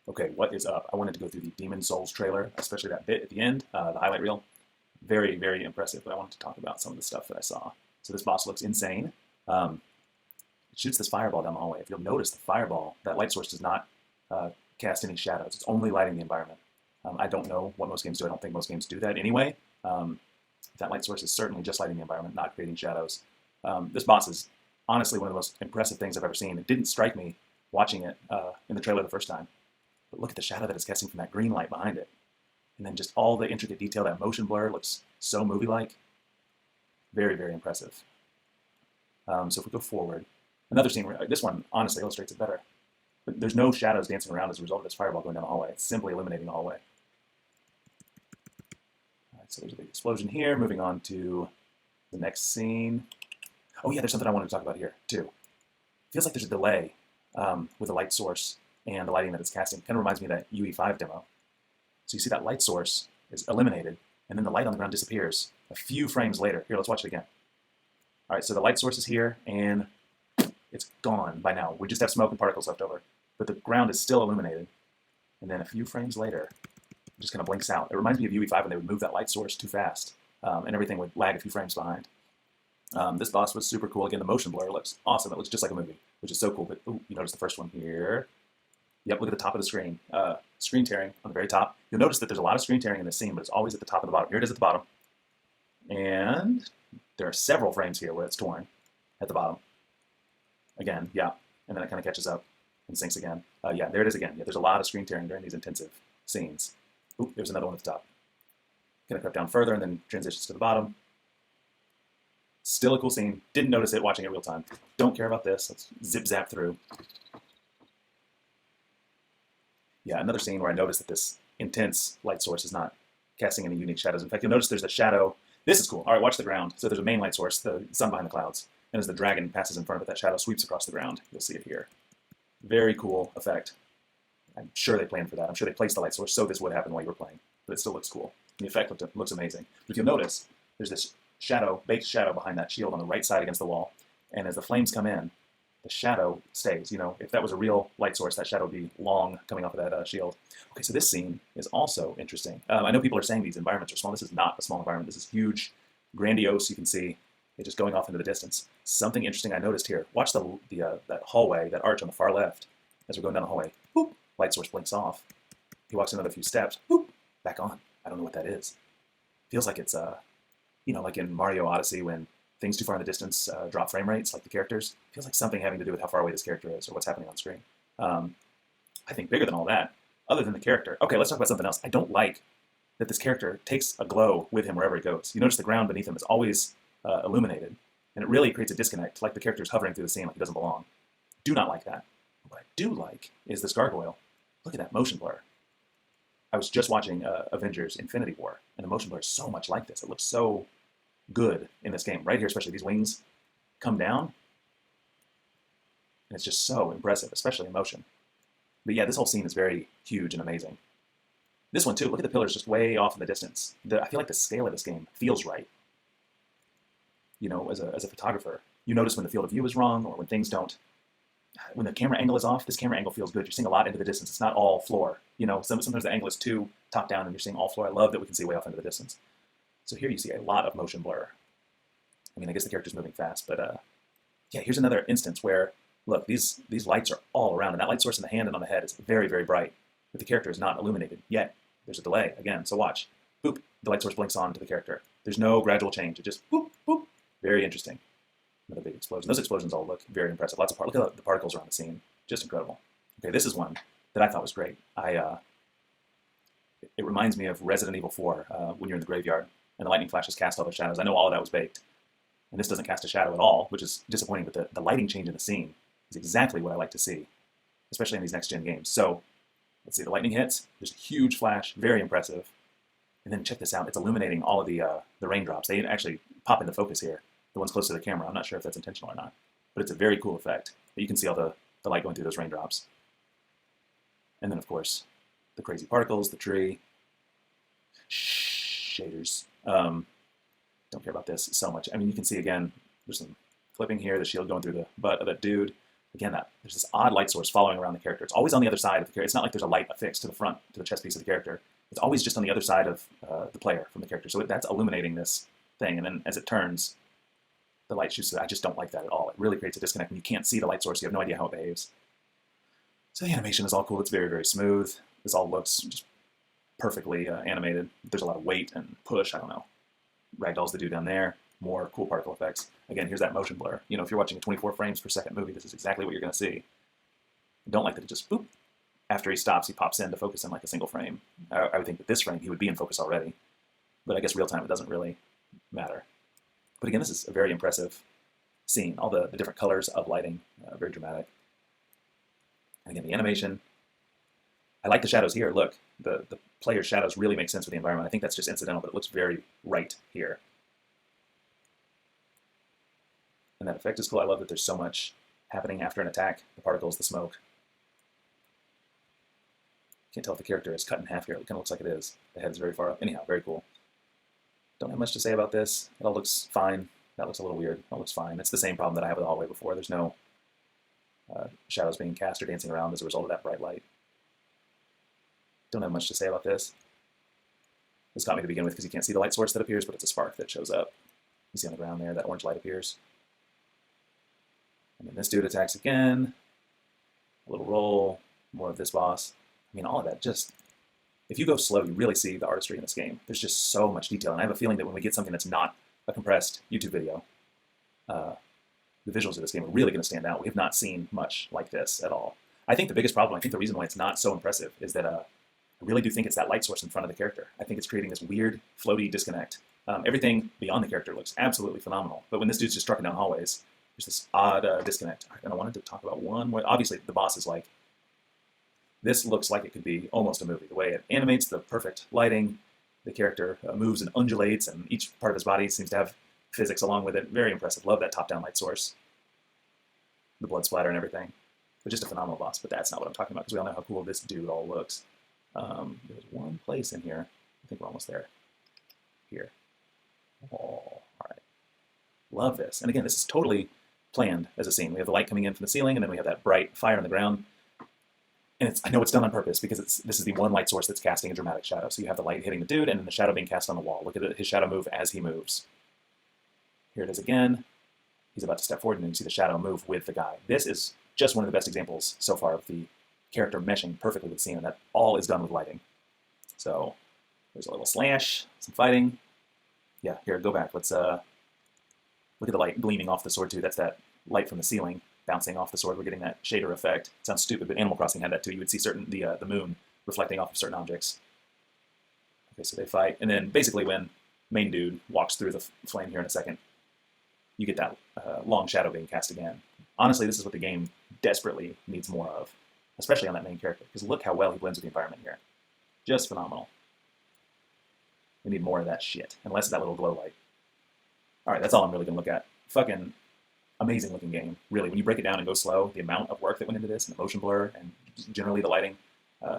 Okay, what is up? I wanted to go through the Demon Souls trailer, especially that bit at the end, the highlight reel. Very, very impressive, but I wanted to talk about some of the stuff that I saw. So this boss looks insane. Um, it shoots this fireball down the hallway. If you'll notice, the fireball, that light source does not cast any shadows. It's only lighting the environment. I don't know what most games do. I don't think most games do that anyway. That light source is certainly just lighting the environment, not creating shadows. This boss is honestly one of the most impressive things I've ever seen. It didn't strike me watching it in the trailer the first time. But look at the shadow that it's casting from that green light behind it. And then just all the intricate detail, that motion blur looks so movie-like. Very, very impressive. So if we go forward, another scene where this one honestly illustrates it better. But there's no shadows dancing around as a result of this fireball going down the hallway. It's simply illuminating the hallway. All right, so there's a big explosion here. Moving on to the next scene. Oh yeah, there's something I wanted to talk about here too. Feels like there's a delay with the light source and the lighting that it's casting. Kind of reminds me of that UE5 demo. So you see that light source is eliminated, and then the light on the ground disappears a few frames later. Here, let's watch it again. All right, so the light source is here, and it's gone by now. We just have smoke and particles left over, but the ground is still illuminated. And then a few frames later, it just kind of blinks out. It reminds me of UE5 when they would move that light source too fast, and everything would lag a few frames behind. This boss was super cool. Again, the motion blur looks awesome. It looks just like a movie, which is so cool. But ooh, you notice the first one here. Yep, look at the top of the screen. Screen tearing on the very top. You'll notice that there's a lot of screen tearing in this scene, but it's always at the top and the bottom. Here it is at the bottom. And there are several frames here where it's torn at the bottom. Again, yeah. And then it kind of catches up and sinks again. Yeah, there it is again. Yeah, there's a lot of screen tearing during these intensive scenes. Oop, there's another one at the top. Gonna cut down further and then transitions to the bottom. Still a cool scene. Didn't notice it watching it real time. Don't care about this. Let's zip zap through. Yeah, another scene where I noticed that this intense light source is not casting any unique shadows. In fact, you'll notice there's a shadow. This is cool. All right, watch the ground. So there's a main light source, the sun behind the clouds. And as the dragon passes in front of it, that shadow sweeps across the ground. You'll see it here. Very cool effect. I'm sure they planned for that. I'm sure they placed the light source so this would happen while you were playing. But it still looks cool. The effect looks amazing. But if you'll notice, there's this shadow, baked shadow behind that shield on the right side against the wall. And as the flames come in, the shadow stays. You know, if that was a real light source, that shadow would be long coming off of that shield. Okay, so this scene is also interesting. I know people are saying these environments are small. This is not a small environment. This is huge, grandiose. You can see it just going off into the distance. Something interesting I noticed here. Watch that hallway, that arch on the far left. As we're going down the hallway, boop, light source blinks off. He walks another few steps, boop, back on. I don't know what that is. Feels like it's you know, like in Mario Odyssey when things too far in the distance drop frame rates, like the characters. Feels like something having to do with how far away this character is or what's happening on screen. I think bigger than all that, other than the character. Okay, let's talk about something else. I don't like that this character takes a glow with him wherever he goes. You notice the ground beneath him is always illuminated, and it really creates a disconnect, like the character's hovering through the scene like he doesn't belong. Do not like that. What I do like is this gargoyle. Look at that motion blur. I was just watching Avengers Infinity War, and the motion blur is so much like this. It looks so good in this game. Right here, especially these wings come down, and it's just so impressive, especially in motion. But yeah, this whole scene is very huge and amazing. This one too, look at the pillars just way off in the distance. I feel like the scale of this game feels right. You know, as a photographer, you notice when the field of view is wrong or when things don't. When the camera angle is off, this camera angle feels good. You're seeing a lot into the distance. It's not all floor. You know, sometimes the angle is too top down and you're seeing all floor. I love that we can see way off into the distance. So here you see a lot of motion blur. I mean, I guess the character's moving fast, but yeah, here's another instance where, look, these lights are all around, and that light source in the hand and on the head is very, very bright, but the character is not illuminated yet. There's a delay, again, so watch. Boop, the light source blinks on to the character. There's no gradual change. It just boop, boop. Very interesting. Another big explosion. Those explosions all look very impressive. Lots of look at the particles around the scene. Just incredible. Okay, this is one that I thought was great. It reminds me of Resident Evil 4 when you're in the graveyard and the lightning flashes cast all the shadows. I know all of that was baked. And this doesn't cast a shadow at all, which is disappointing, but the lighting change in the scene is exactly what I like to see, especially in these next-gen games. So, let's see, the lightning hits, there's a huge flash, very impressive. And then check this out, it's illuminating all of the raindrops. They actually pop into focus here, the ones close to the camera. I'm not sure if that's intentional or not, but it's a very cool effect. You can see all the light going through those raindrops. And then, of course, the crazy particles, the tree, shaders. Don't care about this so much. I mean, you can see again, there's some clipping here, the shield going through the butt of that dude. Again, there's this odd light source following around the character. It's always on the other side of the character. It's not like there's a light affixed to the front, to the chest piece of the character. It's always just on the other side of the player from the character. So that's illuminating this thing, and then as it turns, the light shoots through. I just don't like that at all. It really creates a disconnect, and you can't see the light source. You have no idea how it behaves. So the animation is all cool. It's very, very smooth. This all looks just perfectly animated. There's a lot of weight and push. I don't know. Ragdoll's the dude down there. More cool particle effects. Again, here's that motion blur. You know, if you're watching a 24 frames per second movie, this is exactly what you're going to see. I don't like that it just, boop. After he stops, he pops in to focus in like a single frame. I would think that this frame, he would be in focus already. But I guess real time, it doesn't really matter. But again, this is a very impressive scene. All the different colors of lighting, very dramatic. And again, the animation. I like the shadows here. Look, the player's shadows really make sense with the environment. I think that's just incidental, but it looks very right here. And that effect is cool. I love that there's so much happening after an attack. The particles, the smoke. Can't tell if the character is cut in half here. It kind of looks like it is. The head is very far up. Anyhow, very cool. Don't have much to say about this. It all looks fine. That looks a little weird. That looks fine. It's the same problem that I had with the hallway before. There's no shadows being cast or dancing around as a result of that bright light. Don't have much to say about this. This got me to begin with because you can't see the light source that appears, but it's a spark that shows up. You see on the ground there, that orange light appears. And then this dude attacks again. A little roll. More of this boss. I mean, all of that just... If you go slow, you really see the artistry in this game. There's just so much detail, and I have a feeling that when we get something that's not a compressed YouTube video, the visuals of this game are really going to stand out. We have not seen much like this at all. I think the biggest problem, I think the reason why it's not so impressive is that I really do think it's that light source in front of the character. I think it's creating this weird, floaty disconnect. Everything beyond the character looks absolutely phenomenal, but when this dude's just trucking down hallways, there's this odd disconnect. And I wanted to talk about one more. Obviously, the boss is like, this looks like it could be almost a movie. The way it animates, the perfect lighting, the character moves and undulates, and each part of his body seems to have physics along with it. Very impressive. Love that top-down light source. The blood splatter and everything. But just a phenomenal boss. But that's not what I'm talking about, because we all know how cool this dude all looks. There's one place in here. I think we're almost there. Here. Oh, all right. Love this. And again, this is totally planned as a scene. We have the light coming in from the ceiling, and then we have that bright fire on the ground. And I know it's done on purpose because this is the one light source that's casting a dramatic shadow. So you have the light hitting the dude and then the shadow being cast on the wall. Look at his shadow move as he moves. Here it is again. He's about to step forward and then you see the shadow move with the guy. This is just one of the best examples so far of the character meshing perfectly with the scene, and that all is done with lighting. So there's a little slash, some fighting. Yeah, here, go back. Let's look at the light gleaming off the sword too. That's that light from the ceiling bouncing off the sword. We're getting that shader effect. It sounds stupid, but Animal Crossing had that too. You would see the moon reflecting off of certain objects. Okay, so they fight, and then basically when main dude walks through the flame here in a second, you get that long shadow being cast again. Honestly, this is what the game desperately needs more of, especially on that main character, because look how well he blends with the environment here. Just phenomenal. We need more of that shit, and less of that little glow light. All right, that's all I'm really going to look at. Fucking amazing looking game, really. When you break it down and go slow, the amount of work that went into this, and the motion blur, and generally the lighting,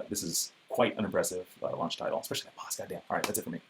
this is quite an impressive launch title, especially that boss, goddamn. All right, that's it for me.